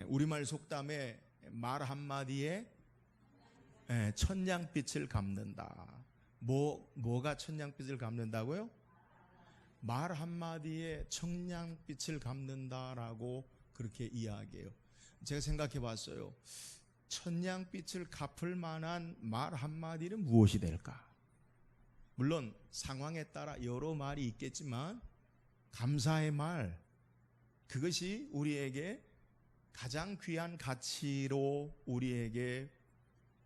우리말 속담에 말 한마디에 천냥빛을 갚는다. 뭐가 천냥빛을 갚는다고요? 말 한마디에 천냥빛을 갚는다라고 그렇게 이야기해요. 제가 생각해 봤어요. 천냥빛을 갚을 만한 말 한마디는 무엇이 될까? 물론 상황에 따라 여러 말이 있겠지만 감사의 말, 그것이 우리에게 가장 귀한 가치로 우리에게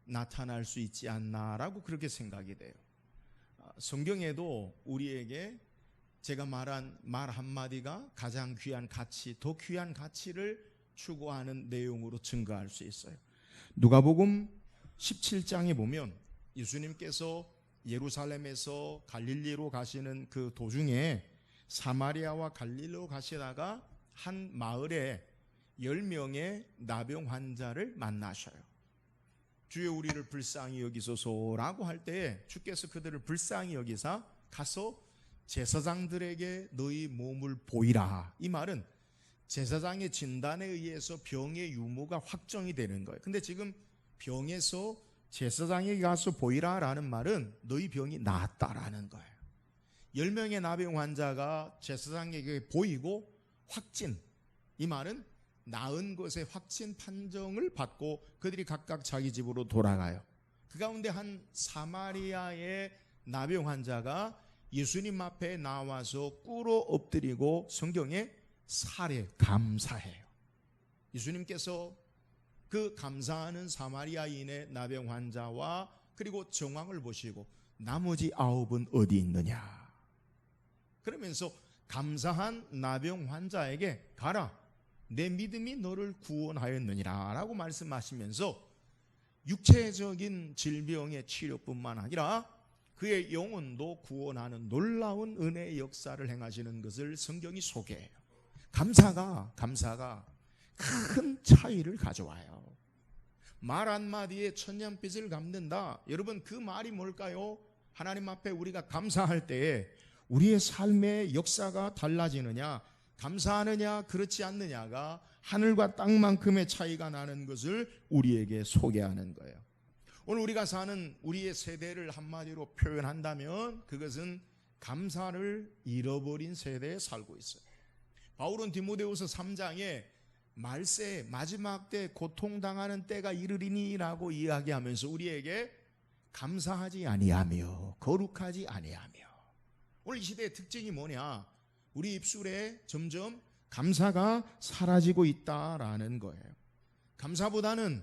나타날 수 있지 않나라고 그렇게 생각이 돼요. 성경에도 우리에게 제가 말한 말 한마디가 가장 귀한 가치, 더 귀한 가치를 추구하는 내용으로 증거할 수 있어요. 누가복음 17장에 보면 예수님께서 예루살렘에서 갈릴리로 가시는 그 도중에 사마리아와 갈릴리로 가시다가 한 마을에 10명의 나병 환자를 만나셔요. 주여 우리를 불쌍히 여기소서라고 할 때에 주께서 그들을 불쌍히 여기사 가서 제사장들에게 너희 몸을 보이라. 이 말은 제사장의 진단에 의해서 병의 유무가 확정이 되는 거예요. 근데 지금 병에서 제사장에게 가서 보이라 라는 말은 너희 병이 나았다라는 거예요. 10명의 나병 환자가 제사장에게 보이고 확진, 이 말은 나은 것의 확진 판정을 받고 그들이 각각 자기 집으로 돌아가요. 그 가운데 한 사마리아의 나병 환자가 예수님 앞에 나와서 꿇어 엎드리고 성경에 살에 감사해요. 예수님께서 그 감사하는 사마리아인의 나병 환자와 그리고 정황을 보시고 나머지 9은 어디 있느냐, 그러면서 감사한 나병 환자에게 가라, 내 믿음이 너를 구원하였느니라 라고 말씀하시면서 육체적인 질병의 치료뿐만 아니라 그의 영혼도 구원하는 놀라운 은혜의 역사를 행하시는 것을 성경이 소개해요. 감사가 큰 차이를 가져와요. 말 한마디에 천냥빚을 갚는다. 여러분, 그 말이 뭘까요? 하나님 앞에 우리가 감사할 때에 우리의 삶의 역사가 달라지느냐, 감사하느냐 그렇지 않느냐가 하늘과 땅만큼의 차이가 나는 것을 우리에게 소개하는 거예요. 오늘 우리가 사는 우리의 세대를 한마디로 표현한다면 그것은 감사를 잃어버린 세대에 살고 있어요. 바울은 디모데후서 3장에 말세 마지막 때 고통당하는 때가 이르리니라고 이야기하면서 우리에게 감사하지 아니하며 거룩하지 아니하며, 오늘 이 시대의 특징이 뭐냐? 우리 입술에 점점 감사가 사라지고 있다라는 거예요. 감사보다는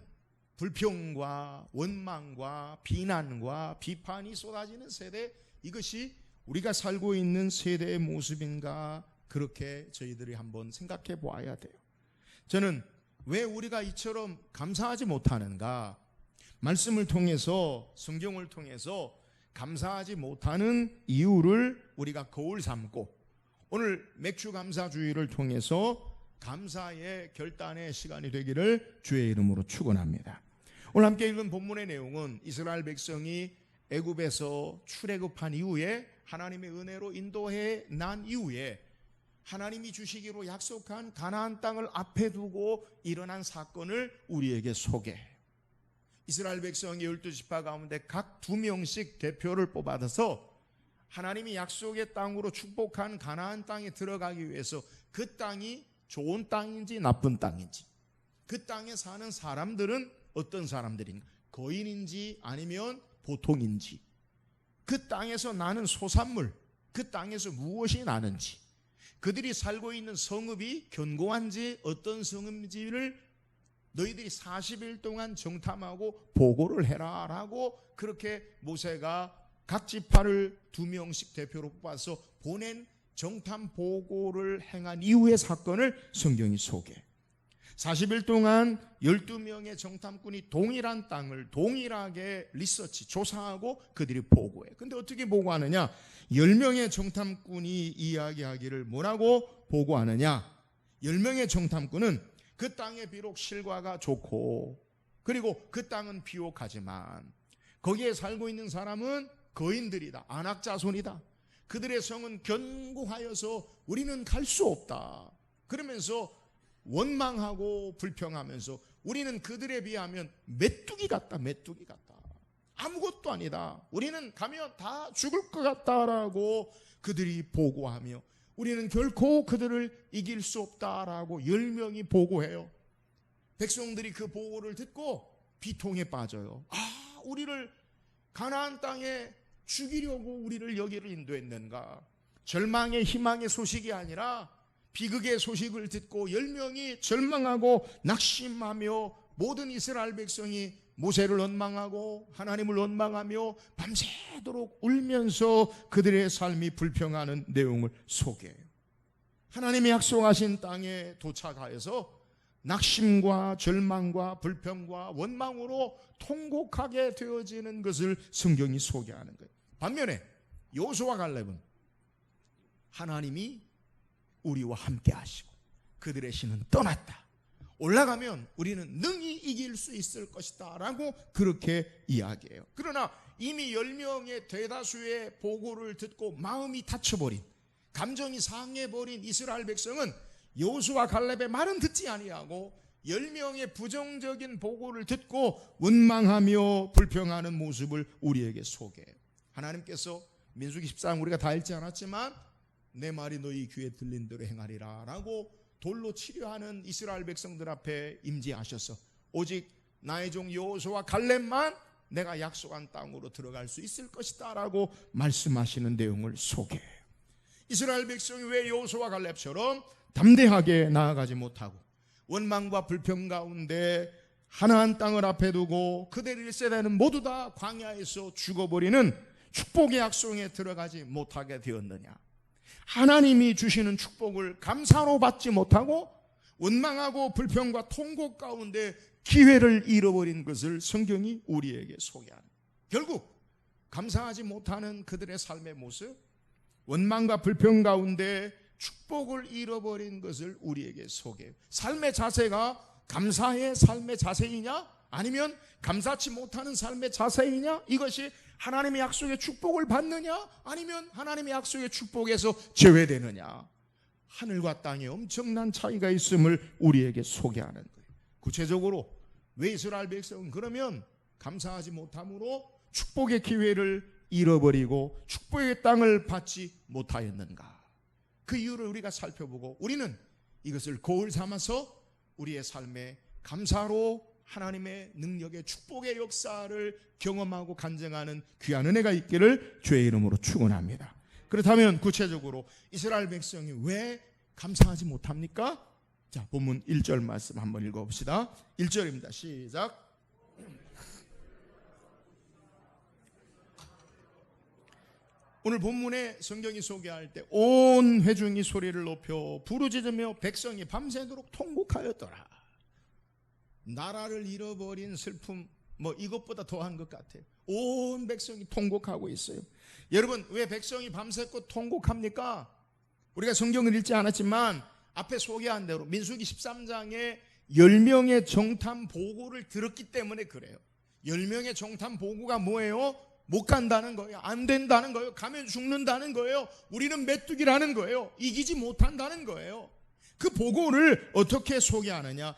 불평과 원망과 비난과 비판이 쏟아지는 세대, 이것이 우리가 살고 있는 세대의 모습인가, 그렇게 저희들이 한번 생각해 보아야 돼요. 저는 왜 우리가 이처럼 감사하지 못하는가, 말씀을 통해서, 성경을 통해서 감사하지 못하는 이유를 우리가 거울 삼고 오늘 맥주 감사주의를 통해서 감사의 결단의 시간이 되기를 주의 이름으로 축원합니다. 오늘 함께 읽은 본문의 내용은 이스라엘 백성이 애굽에서 출애굽한 이후에 하나님의 은혜로 인도해 난 이후에 하나님이 주시기로 약속한 가나안 땅을 앞에 두고 일어난 사건을 우리에게 소개해요. 이스라엘 백성이 12지파 가운데 각 2명씩 대표를 뽑아서 하나님이 약속의 땅으로 축복한 가나안 땅에 들어가기 위해서 그 땅이 좋은 땅인지 나쁜 땅인지, 그 땅에 사는 사람들은 어떤 사람들인가, 거인인지 아니면 보통인지, 그 땅에서 나는 소산물, 그 땅에서 무엇이 나는지, 그들이 살고 있는 성읍이 견고한지 어떤 성읍인지를 너희들이 40일 동안 정탐하고 보고를 해라 라고 그렇게 모세가 각 지파를 2명씩 대표로 뽑아서 보낸 정탐 보고를 행한 이후의 사건을 성경이 소개해. 40일 동안 12명의 정탐꾼이 동일한 땅을 동일하게 리서치, 조사하고 그들이 보고해. 근데 어떻게 보고하느냐? 10명의 정탐꾼이 이야기하기를 뭐라고 보고하느냐? 10명의 정탐꾼은 그 땅에 비록 실과가 좋고 그리고 그 땅은 비옥하지만 거기에 살고 있는 사람은 거인들이다, 안악자손이다, 그들의 성은 견고하여서 우리는 갈 수 없다, 그러면서 원망하고 불평하면서 우리는 그들에 비하면 메뚜기 같다, 메뚜기 같다. 아무것도 아니다. 우리는 가면 다 죽을 것 같다라고 그들이 보고하며 우리는 결코 그들을 이길 수 없다라고 10명이 보고해요. 백성들이 그 보고를 듣고 비통에 빠져요. 아, 우리를 가나안 땅에 죽이려고 우리를 여기를 인도했는가. 절망의 희망의 소식이 아니라 비극의 소식을 듣고 10명이 절망하고 낙심하며 모든 이스라엘 백성이 모세를 원망하고 하나님을 원망하며 밤새도록 울면서 그들의 삶이 불평하는 내용을 소개해요. 하나님이 약속하신 땅에 도착하여서 낙심과 절망과 불평과 원망으로 통곡하게 되어지는 것을 성경이 소개하는 거예요. 반면에 여호수아와 갈렙은 하나님이 우리와 함께 하시고 그들의 신은 떠났다. 올라가면 우리는 능히 이길 수 있을 것이다 라고 그렇게 이야기해요. 그러나 이미 10명의 대다수의 보고를 듣고 마음이 다쳐버린, 감정이 상해버린 이스라엘 백성은 여호수아 갈렙의 말은 듣지 아니하고 10명의 부정적인 보고를 듣고 원망하며 불평하는 모습을 우리에게 소개해요. 하나님께서 민수기 14장 우리가 다 읽지 않았지만 내 말이 너희 귀에 들린 대로 행하리라 라고 돌로 치료하는 이스라엘 백성들 앞에 임재하셔서 오직 나의 종 여호수아와 갈렙만 내가 약속한 땅으로 들어갈 수 있을 것이다 라고 말씀하시는 내용을 소개해요. 이스라엘 백성이 왜 여호수아와 갈렙처럼 담대하게 나아가지 못하고 원망과 불평 가운데 하나안 땅을 앞에 두고 그들 1세대는 모두 다 광야에서 죽어버리는 축복의 약속에 들어가지 못하게 되었느냐. 하나님이 주시는 축복을 감사로 받지 못하고 원망하고 불평과 통곡 가운데 기회를 잃어버린 것을 성경이 우리에게 소개하는, 결국 감사하지 못하는 그들의 삶의 모습, 원망과 불평 가운데 축복을 잃어버린 것을 우리에게 소개해요. 삶의 자세가 감사의 삶의 자세이냐 아니면 감사치 못하는 삶의 자세이냐, 이것이 하나님의 약속의 축복을 받느냐 아니면 하나님의 약속의 축복에서 제외되느냐, 하늘과 땅에 엄청난 차이가 있음을 우리에게 소개하는 거예요. 구체적으로 왜 이스라엘 백성은 그러면 감사하지 못함으로 축복의 기회를 잃어버리고 축복의 땅을 받지 못하였는가, 그 이유를 우리가 살펴보고 우리는 이것을 거울 삼아서 우리의 삶에 감사로 하나님의 능력의 축복의 역사를 경험하고 간증하는 귀한 은혜가 있기를 주의 이름으로 축원합니다. 그렇다면 구체적으로 이스라엘 백성이 왜 감사하지 못합니까? 자, 본문 1절 말씀 한번 읽어봅시다. 1절입니다. 시작. 오늘 본문에 성경이 소개할 때 온 회중이 소리를 높여 부르짖으며 백성이 밤새도록 통곡하였더라. 나라를 잃어버린 슬픔, 이것보다 더한 것 같아요. 온 백성이 통곡하고 있어요. 여러분, 왜 백성이 밤새고 통곡합니까? 우리가 성경을 읽지 않았지만 앞에 소개한 대로 민수기 13장에 10명의 정탐 보고를 들었기 때문에 그래요. 10명의 정탐 보고가 뭐예요? 못 간다는 거예요. 안 된다는 거예요. 가면 죽는다는 거예요. 우리는 메뚜기라는 거예요. 이기지 못한다는 거예요. 그 보고를 어떻게 소개하느냐?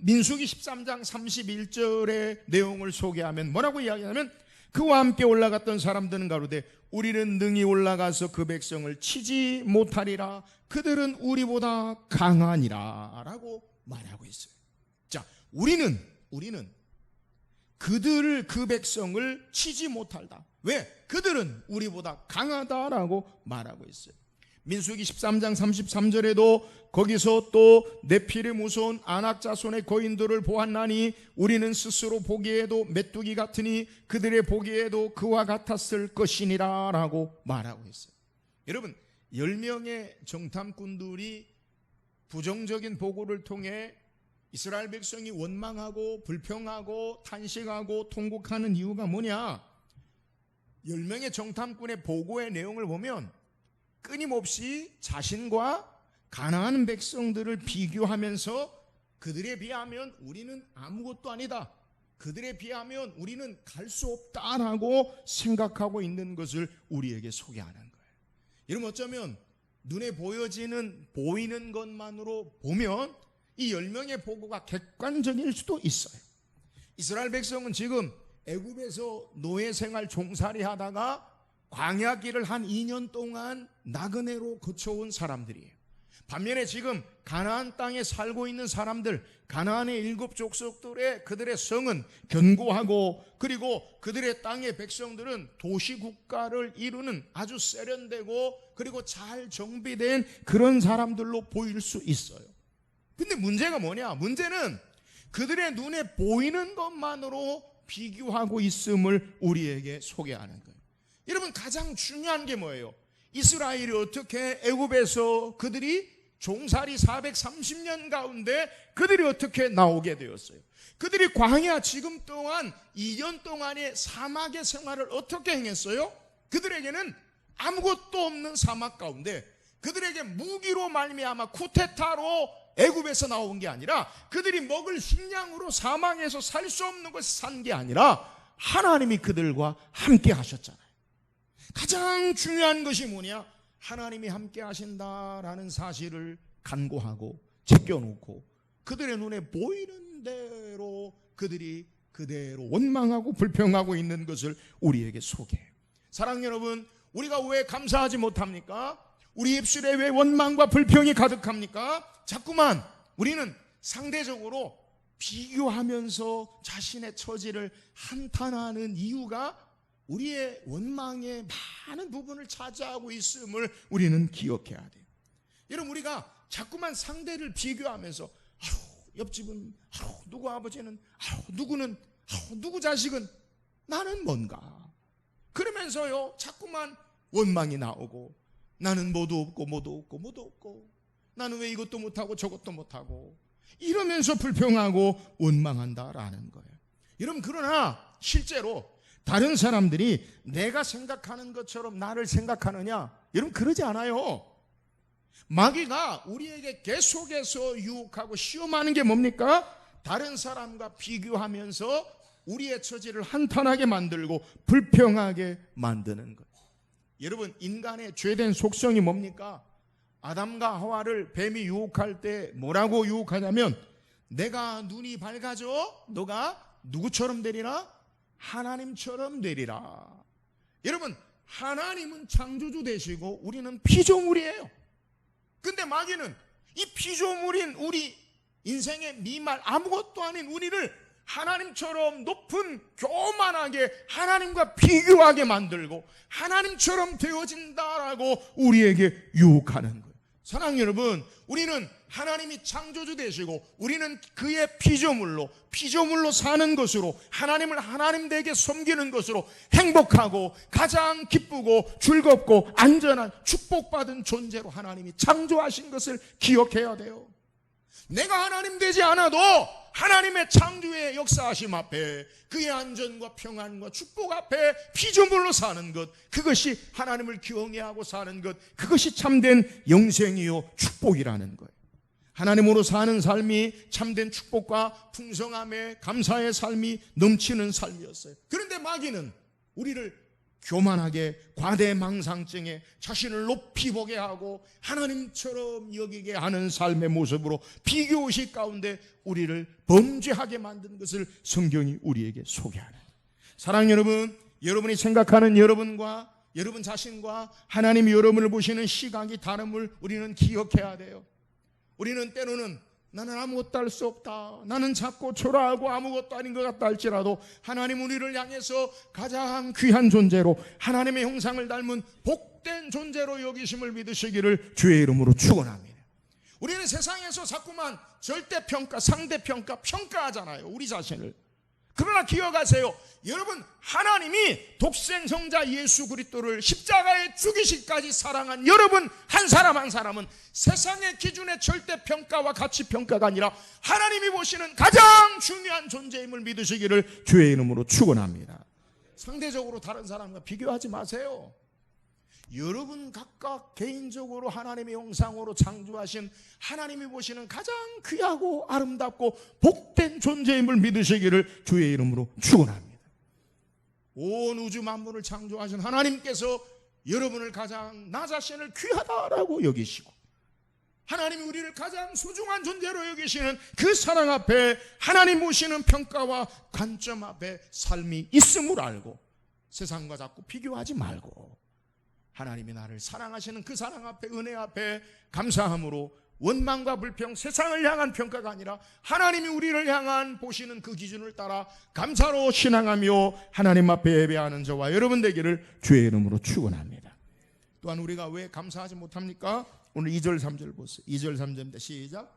민수기 13장 31절의 내용을 소개하면 뭐라고 이야기하냐면, 그와 함께 올라갔던 사람들은 가로되 우리는 능히 올라가서 그 백성을 치지 못하리라. 그들은 우리보다 강하니라 라고 말하고 있어요. 자, 우리는 그 백성을 치지 못한다. 왜? 그들은 우리보다 강하다라고 말하고 있어요. 민수기 13장 33절에도 거기서 또 내 피를 무서운 아낙 자손의 거인들을 보았나니 우리는 스스로 보기에도 메뚜기 같으니 그들의 보기에도 그와 같았을 것이니라 라고 말하고 있어요. 여러분, 10명의 정탐꾼들이 부정적인 보고를 통해 이스라엘 백성이 원망하고 불평하고 탄식하고 통곡하는 이유가 뭐냐? 10명의 정탐꾼의 보고의 내용을 보면 끊임없이 자신과 가난한 백성들을 비교하면서 그들에 비하면 우리는 아무것도 아니다, 그들에 비하면 우리는 갈 수 없다라고 생각하고 있는 것을 우리에게 소개하는 거예요. 여러분, 어쩌면 눈에 보이는 것만으로 보면 이 10명의 보고가 객관적일 수도 있어요. 이스라엘 백성은 지금 애굽에서 노예 생활 종살이 하다가 광야길을 한 2년 동안 나그네로 거쳐온 사람들이에요. 반면에 지금 가나안 땅에 살고 있는 사람들, 가나안의 7 족속들의 그들의 성은 견고하고, 그리고 그들의 땅의 백성들은 도시 국가를 이루는 아주 세련되고 그리고 잘 정비된 그런 사람들로 보일 수 있어요. 근데 문제가 뭐냐? 문제는 그들의 눈에 보이는 것만으로 비교하고 있음을 우리에게 소개하는 거예요. 여러분, 가장 중요한 게 뭐예요? 이스라엘이 어떻게 애굽에서 그들이 종살이 430년 가운데 그들이 어떻게 나오게 되었어요? 그들이 광야 지금 동안 2년 동안의 사막의 생활을 어떻게 행했어요? 그들에게는 아무것도 없는 사막 가운데 그들에게 무기로 말미암아 쿠데타로 애굽에서 나온 게 아니라, 그들이 먹을 식량으로 사막에서 살 수 없는 것을 산 게 아니라 하나님이 그들과 함께 하셨잖아요. 가장 중요한 것이 뭐냐? 하나님이 함께 하신다라는 사실을 간구하고 제껴놓고 그들의 눈에 보이는 대로 그들이 그대로 원망하고 불평하고 있는 것을 우리에게 소개해요. 사랑하는 여러분, 우리가 왜 감사하지 못합니까? 우리 입술에 왜 원망과 불평이 가득합니까? 자꾸만 우리는 상대적으로 비교하면서 자신의 처지를 한탄하는 이유가 우리의 원망의 많은 부분을 차지하고 있음을 우리는 기억해야 돼요. 여러분, 우리가 자꾸만 상대를 비교하면서 옆집은 누구 아버지는 누구는 누구 자식은 나는 뭔가, 그러면서요 자꾸만 원망이 나오고, 나는 뭐도 없고 나는 왜 이것도 못하고 저것도 못하고 이러면서 불평하고 원망한다라는 거예요. 여러분, 그러나 실제로 다른 사람들이 내가 생각하는 것처럼 나를 생각하느냐? 여러분, 그러지 않아요. 마귀가 우리에게 계속해서 유혹하고 시험하는 게 뭡니까? 다른 사람과 비교하면서 우리의 처지를 한탄하게 만들고 불평하게 만드는 거예요. 여러분, 인간의 죄된 속성이 뭡니까? 아담과 하와를 뱀이 유혹할 때 뭐라고 유혹하냐면, 내가 눈이 밝아져 너가 누구처럼 되리라? 하나님처럼 되리라. 여러분, 하나님은 창조주 되시고 우리는 피조물이에요. 근데 마귀는 이 피조물인 우리, 인생의 미말 아무것도 아닌 우리를 하나님처럼 높은, 교만하게 하나님과 비교하게 만들고 하나님처럼 되어진다라고 우리에게 유혹하는 거예요. 사랑하는 여러분, 우리는 하나님이 창조주 되시고 우리는 그의 피조물로 사는 것으로, 하나님을 하나님되게 섬기는 것으로 행복하고 가장 기쁘고 즐겁고 안전한 축복받은 존재로 하나님이 창조하신 것을 기억해야 돼요. 내가 하나님 되지 않아도 하나님의 창조의 역사하심 앞에, 그의 안전과 평안과 축복 앞에 피조물로 사는 것, 그것이 하나님을 경외하고 사는 것, 그것이 참된 영생이요 축복이라는 거예요. 하나님으로 사는 삶이 참된 축복과 풍성함에 감사의 삶이 넘치는 삶이었어요. 그런데 마귀는 우리를 교만하게, 과대망상증에 자신을 높이 보게 하고 하나님처럼 여기게 하는 삶의 모습으로 비교의식 가운데 우리를 범죄하게 만든 것을 성경이 우리에게 소개하는. 사랑하는 여러분, 여러분이 생각하는 여러분과 여러분 자신과 하나님이 여러분을 보시는 시각이 다름을 우리는 기억해야 돼요. 우리는 때로는 나는 아무것도 할 수 없다, 나는 작고 초라하고 아무것도 아닌 것 같다 할지라도 하나님 우리를 향해서 가장 귀한 존재로, 하나님의 형상을 닮은 복된 존재로 여기심을 믿으시기를 주의 이름으로 축원합니다. 우리는 세상에서 자꾸만 절대평가, 상대평가, 평가하잖아요, 우리 자신을. 그러나 기억하세요, 여러분, 하나님이 독생성자 예수 그리스도를 십자가에 죽이시기까지 사랑한 여러분 한 사람 한 사람은 세상의 기준의 절대평가와 가치평가가 아니라 하나님이 보시는 가장 중요한 존재임을 믿으시기를 주의 이름으로 축원합니다. 상대적으로 다른 사람과 비교하지 마세요. 여러분 각각 개인적으로 하나님의 형상으로 창조하신 하나님이 보시는 가장 귀하고 아름답고 복된 존재임을 믿으시기를 주의 이름으로 축원합니다. 온 우주 만물을 창조하신 하나님께서 여러분을 가장 나 자신을 귀하다라고 여기시고 하나님이 우리를 가장 소중한 존재로 여기시는 그 사랑 앞에 하나님 보시는 평가와 관점 앞에 삶이 있음을 알고 세상과 자꾸 비교하지 말고 하나님이 나를 사랑하시는 그 사랑 앞에, 은혜 앞에 감사함으로 원망과 불평, 세상을 향한 평가가 아니라 하나님이 우리를 향한 보시는 그 기준을 따라 감사로 신앙하며 하나님 앞에 예배하는 저와 여러분 되기를 주의 이름으로 축원합니다. 또한 우리가 왜 감사하지 못합니까? 오늘 2절 3절 보세요. 2절 3절입니다. 시작.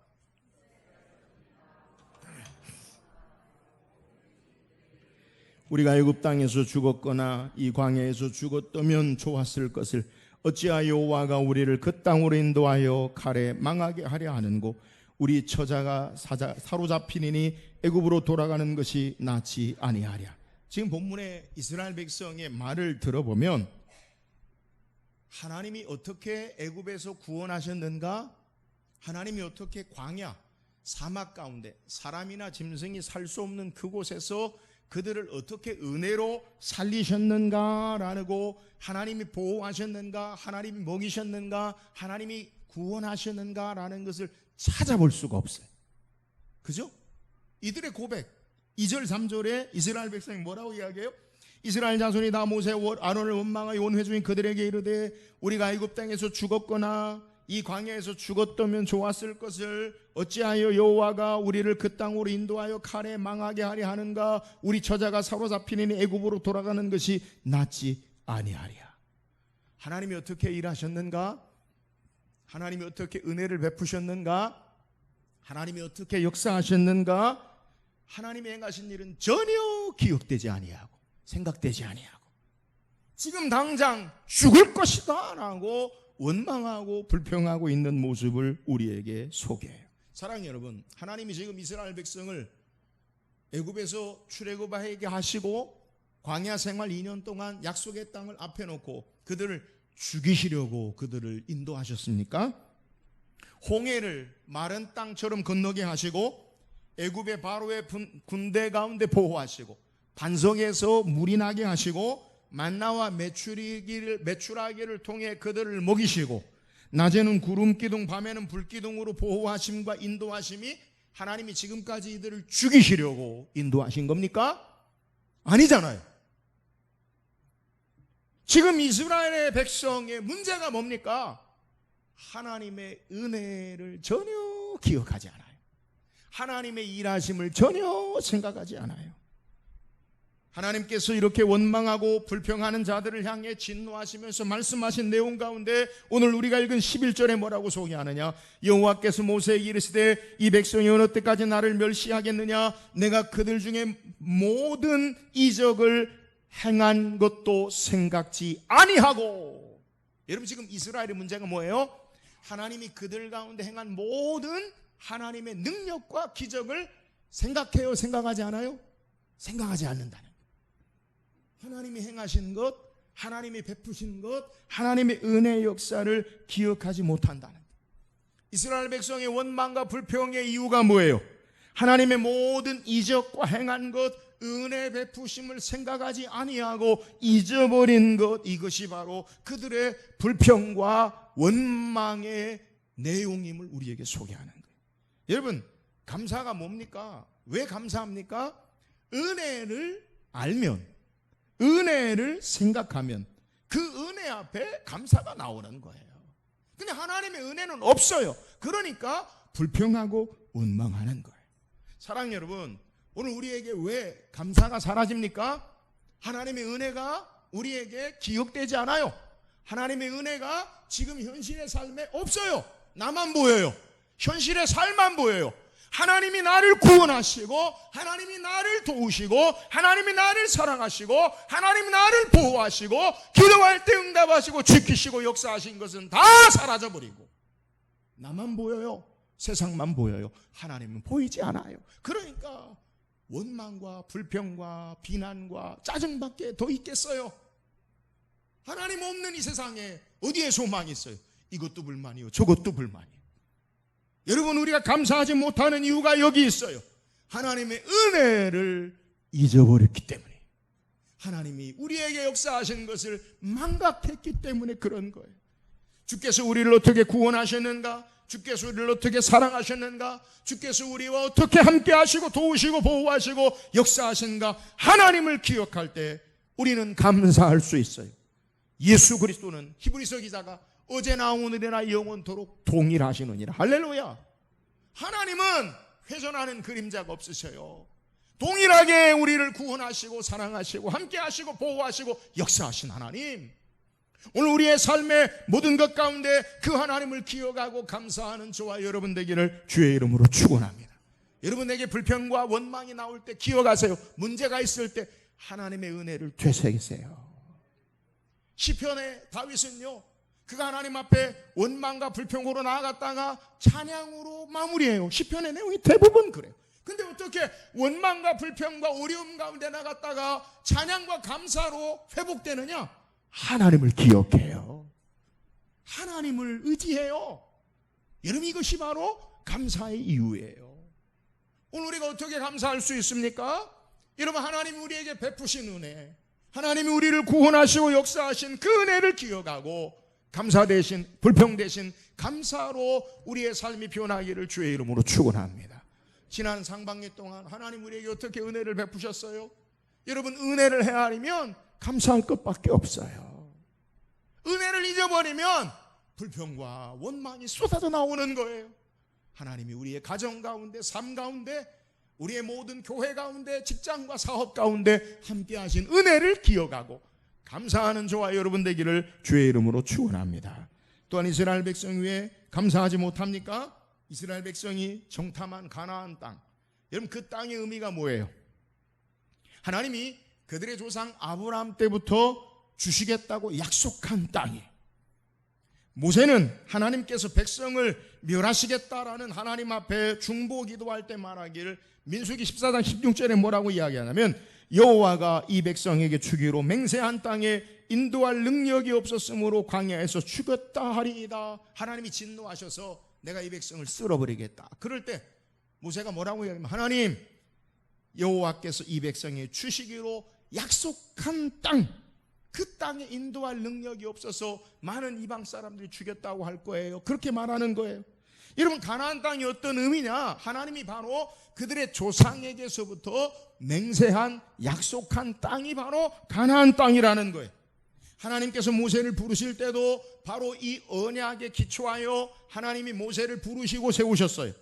우리가 애굽 땅에서 죽었거나 이 광야에서 죽었다면 좋았을 것을 어찌하여 여호와가 우리를 그 땅으로 인도하여 칼에 망하게 하려 하는고 우리 처자가 사로잡히니 애굽으로 돌아가는 것이 낫지 아니하랴. 지금 본문의 이스라엘 백성의 말을 들어보면 하나님이 어떻게 애굽에서 구원하셨는가? 하나님이 어떻게 광야, 사막 가운데 사람이나 짐승이 살 수 없는 그곳에서 그들을 어떻게 은혜로 살리셨는가라고, 하나님이 보호하셨는가, 하나님이 먹이셨는가, 하나님이 구원하셨는가라는 것을 찾아볼 수가 없어요. 그죠? 이들의 고백 2절 3절에 이스라엘 백성이 뭐라고 이야기해요? 이스라엘 자손이 다 모세 아론을 원망하여 온 회중이 그들에게 이르되 우리가 애굽 땅에서 죽었거나 이 광야에서 죽었다면 좋았을 것을 어찌하여 여호와가 우리를 그 땅으로 인도하여 칼에 망하게 하려 하는가? 우리 처자가 사로잡히니 애굽으로 돌아가는 것이 낫지 아니하랴. 하나님이 어떻게 일하셨는가? 하나님이 어떻게 은혜를 베푸셨는가? 하나님이 어떻게 역사하셨는가? 하나님이 행하신 일은 전혀 기억되지 아니하고 생각되지 아니하고 지금 당장 죽을 것이다 라고 원망하고 불평하고 있는 모습을 우리에게 소개해요. 사랑하는 여러분, 하나님이 지금 이스라엘 백성을 애굽에서 출애굽하게 하시고 광야 생활 2년 동안 약속의 땅을 앞에 놓고 그들을 죽이시려고 그들을 인도하셨습니까? 홍해를 마른 땅처럼 건너게 하시고 애굽의 바로의 군대 가운데 보호하시고 반석에서 물이 나게 하시고 만나와 메추라기를 통해 그들을 먹이시고 낮에는 구름기둥 밤에는 불기둥으로 보호하심과 인도하심이 하나님이 지금까지 이들을 죽이시려고 인도하신 겁니까? 아니잖아요. 지금 이스라엘의 백성의 문제가 뭡니까? 하나님의 은혜를 전혀 기억하지 않아요. 하나님의 일하심을 전혀 생각하지 않아요. 하나님께서 이렇게 원망하고 불평하는 자들을 향해 진노하시면서 말씀하신 내용 가운데 오늘 우리가 읽은 11절에 뭐라고 소개하느냐? 여호와께서 모세에게 이르시되 이 백성이 어느 때까지 나를 멸시하겠느냐? 내가 그들 중에 모든 이적을 행한 것도 생각지 아니하고. 여러분, 지금 이스라엘의 문제가 뭐예요? 하나님이 그들 가운데 행한 모든 하나님의 능력과 기적을 생각해요? 생각하지 않아요? 생각하지 않는다는 거예요. 하나님이 행하신 것, 하나님이 베푸신 것, 하나님의 은혜의 역사를 기억하지 못한다는 거예요. 이스라엘 백성의 원망과 불평의 이유가 뭐예요? 하나님의 모든 이적과 행한 것, 은혜 베푸심을 생각하지 아니하고 잊어버린 것, 이것이 바로 그들의 불평과 원망의 내용임을 우리에게 소개하는 거예요. 여러분, 감사가 뭡니까? 왜 감사합니까? 은혜를 알면, 은혜를 생각하면 그 은혜 앞에 감사가 나오는 거예요. 근데 하나님의 은혜는 없어요. 그러니까 불평하고 원망하는 거예요. 사랑하는 여러분, 오늘 우리에게 왜 감사가 사라집니까? 하나님의 은혜가 우리에게 기억되지 않아요. 하나님의 은혜가 지금 현실의 삶에 없어요. 나만 보여요. 현실의 삶만 보여요. 하나님이 나를 구원하시고 하나님이 나를 도우시고 하나님이 나를 사랑하시고 하나님이 나를 보호하시고 기도할 때 응답하시고 지키시고 역사하신 것은 다 사라져버리고 나만 보여요. 세상만 보여요. 하나님은 보이지 않아요. 그러니까 원망과 불평과 비난과 짜증밖에 더 있겠어요? 하나님 없는 이 세상에 어디에 소망이 있어요? 이것도 불만이요, 저것도 불만이요. 여러분, 우리가 감사하지 못하는 이유가 여기 있어요. 하나님의 은혜를 잊어버렸기 때문에, 하나님이 우리에게 역사하신 것을 망각했기 때문에 그런 거예요. 주께서 우리를 어떻게 구원하셨는가? 주께서 우리를 어떻게 사랑하셨는가, 주께서 우리와 어떻게 함께 하시고 도우시고 보호하시고 역사하신가, 하나님을 기억할 때 우리는 감사할 수 있어요. 예수 그리스도는 히브리서 기자가 어제나 오늘이나 영원토록 동일하시느니라. 할렐루야. 하나님은 회전하는 그림자가 없으셔요. 동일하게 우리를 구원하시고 사랑하시고 함께 하시고 보호하시고 역사하신 하나님, 오늘 우리의 삶의 모든 것 가운데 그 하나님을 기억하고 감사하는 저와 여러분 되기를 주의 이름으로 축원합니다. 여러분에게 불평과 원망이 나올 때 기억하세요. 문제가 있을 때 하나님의 은혜를 되새기세요. 시편의 다윗은요, 그가 하나님 앞에 원망과 불평으로 나아갔다가 찬양으로 마무리해요. 시편의 내용이 대부분 그래요. 근데 어떻게 원망과 불평과 어려움 가운데 나갔다가 찬양과 감사로 회복되느냐? 하나님을 기억해요. 하나님을 의지해요. 여러분, 이것이 바로 감사의 이유예요. 오늘 우리가 어떻게 감사할 수 있습니까? 여러분, 하나님이 우리에게 베푸신 은혜, 하나님이 우리를 구원하시고 역사하신 그 은혜를 기억하고 감사 대신, 불평 대신 감사로 우리의 삶이 변하기를 주의 이름으로 축원합니다. 지난 상반기 동안 하나님 우리에게 어떻게 은혜를 베푸셨어요? 여러분, 은혜를 헤아리면 감사할 것밖에 없어요. 은혜를 잊어버리면 불평과 원망이 쏟아져 나오는 거예요. 하나님이 우리의 가정 가운데, 삶 가운데, 우리의 모든 교회 가운데, 직장과 사업 가운데 함께 하신 은혜를 기억하고 감사하는 저와 여러분 되기를 주의 이름으로 축원합니다. 또한 이스라엘 백성 위에 감사하지 못합니까? 이스라엘 백성이 정탐한 가나안 땅, 여러분, 그 땅의 의미가 뭐예요? 하나님이 그들의 조상 아브라함 때부터 주시겠다고 약속한 땅이에요. 모세는 하나님께서 백성을 멸하시겠다라는 하나님 앞에 중보 기도할 때 말하기를, 민수기 14장 16절에 뭐라고 이야기하냐면, 여호와가 이 백성에게 주기로 맹세한 땅에 인도할 능력이 없었으므로 광야에서 죽였다 하리이다. 하나님이 진노하셔서 내가 이 백성을 쓸어버리겠다. 그럴 때 모세가 뭐라고 이야기하면, 하나님, 여호와께서 이 백성에 주시기로 약속한 땅, 그 땅에 인도할 능력이 없어서 많은 이방 사람들이 죽였다고 할 거예요. 그렇게 말하는 거예요. 여러분, 가나안 땅이 어떤 의미냐? 하나님이 바로 그들의 조상에게서부터 맹세한 약속한 땅이 바로 가나안 땅이라는 거예요. 하나님께서 모세를 부르실 때도 바로 이 언약에 기초하여 하나님이 모세를 부르시고 세우셨어요.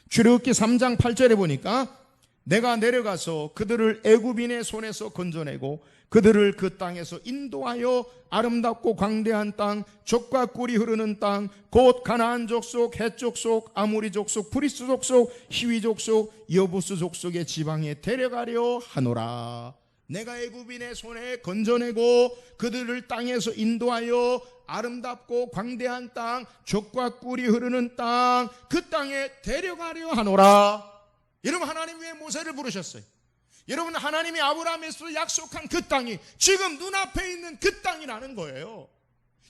출애굽기 3장 8절에 보니까, 내가 내려가서 그들을 애굽인의 손에서 건져내고 그들을 그 땅에서 인도하여 아름답고 광대한 땅, 젖과 꿀이 흐르는 땅, 곧 가나안 족속, 헷 족속, 아모리 족속, 브리스 족속, 히위 족속, 여부스 족속의 지방에 데려가려 하노라. 내가 애굽인의 손에 건져내고 그들을 땅에서 인도하여 아름답고 광대한 땅, 젖과 꿀이 흐르는 땅, 그 땅에 데려가려 하노라. 여러분, 하나님 왜 모세를 부르셨어요? 여러분, 하나님이 아브라함에서 약속한 그 땅이 지금 눈앞에 있는 그 땅이라는 거예요.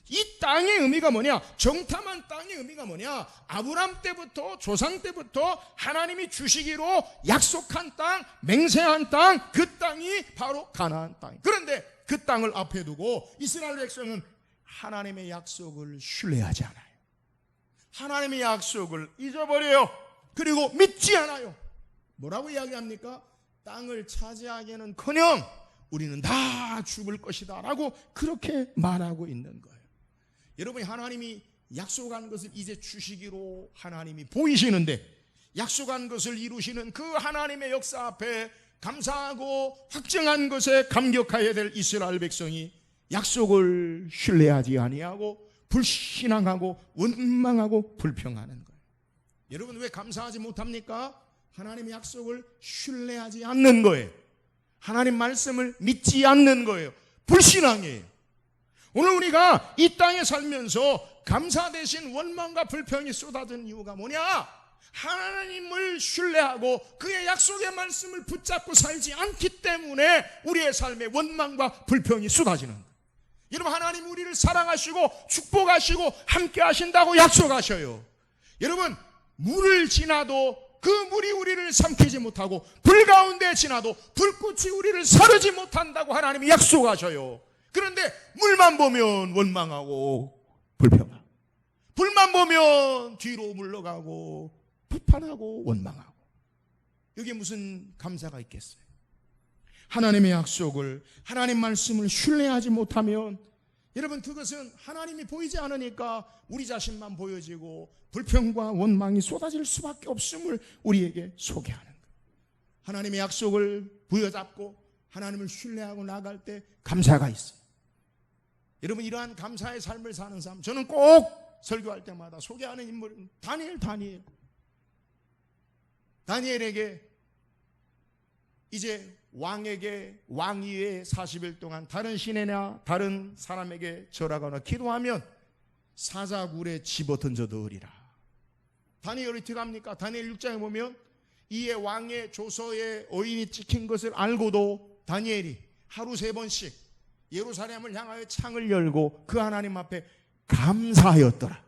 이 땅의 의미가 뭐냐? 정탐한 땅의 의미가 뭐냐? 아브라함 때부터, 조상 때부터 하나님이 주시기로 약속한 땅, 맹세한 땅, 그 땅이 바로 가나안 땅. 그런데 그 땅을 앞에 두고 이스라엘 백성은 하나님의 약속을 신뢰하지 않아요. 하나님의 약속을 잊어버려요. 그리고 믿지 않아요. 뭐라고 이야기합니까? 땅을 차지하기는커녕 우리는 다 죽을 것이다 라고 그렇게 말하고 있는 거예요. 여러분이 하나님이 약속한 것을 이제 주시기로 하나님이 보이시는데, 약속한 것을 이루시는 그 하나님의 역사 앞에 감사하고 확정한 것에 감격해야 될 이스라엘 백성이 약속을 신뢰하지 아니하고 불신앙하고 원망하고 불평하는 거예요. 여러분, 왜 감사하지 못합니까? 하나님의 약속을 신뢰하지 않는 거예요. 하나님 말씀을 믿지 않는 거예요. 불신앙이에요. 오늘 우리가 이 땅에 살면서 감사 대신 원망과 불평이 쏟아진 이유가 뭐냐? 하나님을 신뢰하고 그의 약속의 말씀을 붙잡고 살지 않기 때문에 우리의 삶에 원망과 불평이 쏟아지는 거예요. 여러분, 하나님 우리를 사랑하시고 축복하시고 함께 하신다고 약속하셔요. 여러분, 물을 지나도 그 물이 우리를 삼키지 못하고 불 가운데 지나도 불꽃이 우리를 사르지 못한다고 하나님이 약속하셔요. 그런데 물만 보면 원망하고 불평하고, 불만 보면 뒤로 물러가고 비판하고 원망하고. 여기에 무슨 감사가 있겠어요? 하나님의 약속을, 하나님 말씀을 신뢰하지 못하면 여러분, 그것은 하나님이 보이지 않으니까 우리 자신만 보여지고 불평과 원망이 쏟아질 수밖에 없음을 우리에게 소개하는 거예요. 하나님의 약속을 부여잡고 하나님을 신뢰하고 나갈 때 감사가 있어요. 여러분, 이러한 감사의 삶을 사는 사람, 저는 꼭 설교할 때마다 소개하는 인물은 다니엘에게 이제 왕에게 왕위에 40일 동안 다른 신이나 다른 사람에게 절하거나 기도하면 사자굴에 집어 던져넣으리라. 다니엘이 어떻게 합니까? 다니엘 6장에 보면 이에 왕의 조서에 어인이 찍힌 것을 알고도 다니엘이 하루 3번씩 예루살렘을 향하여 창을 열고 그 하나님 앞에 감사하였더라.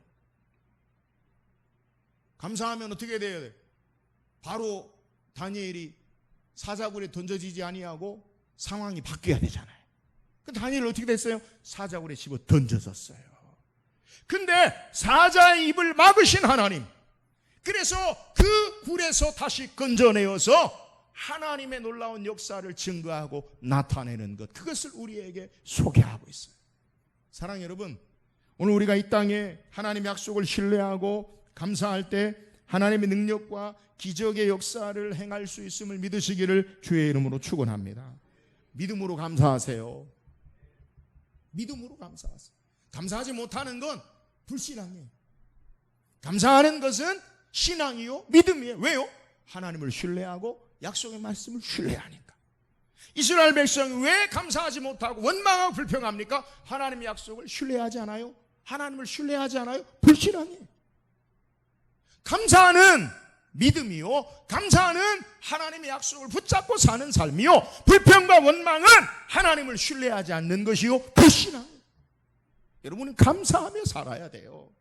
감사하면 어떻게 돼야 돼? 바로 다니엘이 사자굴에 던져지지 아니하고 상황이 바뀌어야 되잖아요. 그 다니엘 어떻게 됐어요? 사자굴에 집어 던져졌어요. 근데 사자의 입을 막으신 하나님, 그래서 그 굴에서 다시 건져내어서 하나님의 놀라운 역사를 증거하고 나타내는 것, 그것을 우리에게 소개하고 있어요. 사랑하는 여러분, 오늘 우리가 이 땅에 하나님의 약속을 신뢰하고 감사할 때 하나님의 능력과 기적의 역사를 행할 수 있음을 믿으시기를 주의 이름으로 축원합니다. 믿음으로 감사하세요. 믿음으로 감사하세요. 감사하지 못하는 건 불신앙이에요. 감사하는 것은 신앙이요, 믿음이에요. 왜요? 하나님을 신뢰하고 약속의 말씀을 신뢰하니까. 이스라엘 백성이 왜 감사하지 못하고 원망하고 불평합니까? 하나님의 약속을 신뢰하지 않아요? 하나님을 신뢰하지 않아요? 불신앙이에요. 감사하는 믿음이요, 감사하는 하나님의 약속을 붙잡고 사는 삶이요, 불평과 원망은 하나님을 신뢰하지 않는 것이요, 불신앙이에요. 여러분은 감사하며 살아야 돼요.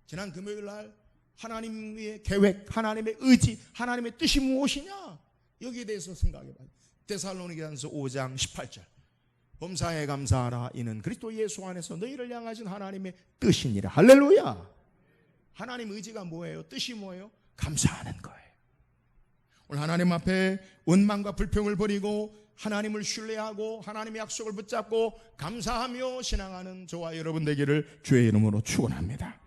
지난 금요일 날 하나님의 계획, 하나님의 의지, 하나님의 뜻이 무엇이냐, 여기에 대해서 생각해봐요. 데살로니가전서 5장 18절, 범사에 감사하라, 이는 그리스도 예수 안에서 너희를 향하신 하나님의 뜻이니라. 할렐루야. 하나님 의지가 뭐예요? 뜻이 뭐예요? 감사하는 거예요. 오늘 하나님 앞에 원망과 불평을 버리고 하나님을 신뢰하고 하나님의 약속을 붙잡고 감사하며 신앙하는 저와 여러분 되기를 주의 이름으로 축원합니다.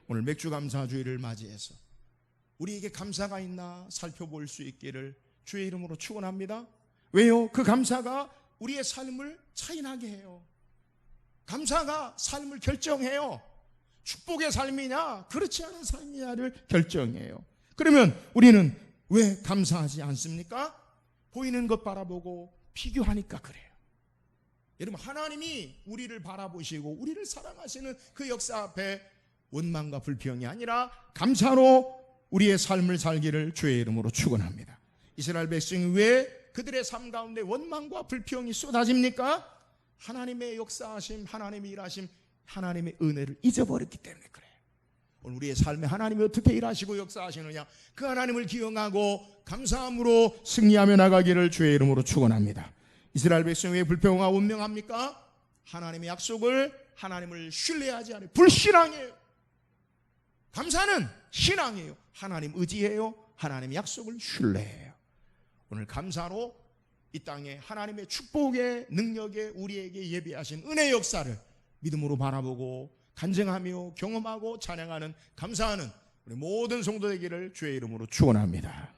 오늘 맥주 감사주의를 맞이해서 우리에게 감사가 있나 살펴볼 수 있기를 주의 이름으로 축원합니다. 왜요? 그 감사가 우리의 삶을 차이나게 해요. 감사가 삶을 결정해요. 축복의 삶이냐 그렇지 않은 삶이냐를 결정해요. 그러면 우리는 왜 감사하지 않습니까? 보이는 것 바라보고 비교하니까 그래요. 여러분, 하나님이 우리를 바라보시고 우리를 사랑하시는 그 역사 앞에 원망과 불평이 아니라 감사로 우리의 삶을 살기를 주의 이름으로 축원합니다. 이스라엘 백성이 왜 그들의 삶 가운데 원망과 불평이 쏟아집니까? 하나님의 역사하심, 하나님의 일하심, 하나님의 은혜를 잊어버렸기 때문에 그래요. 오늘 우리의 삶에 하나님이 어떻게 일하시고 역사하시느냐, 그 하나님을 기억하고 감사함으로 승리하며 나가기를 주의 이름으로 축원합니다. 이스라엘 백성이 왜 불평과 원망합니까? 하나님의 약속을, 하나님을 신뢰하지 않아요. 불신앙이에요. 감사는 신앙이에요. 하나님 의지해요. 하나님의 약속을 신뢰해요. 오늘 감사로 이 땅에 하나님의 축복의 능력에 우리에게 예비하신 은혜의 역사를 믿음으로 바라보고 간증하며 경험하고 찬양하는, 감사하는 우리 모든 성도 되기를 주의 이름으로 축원합니다.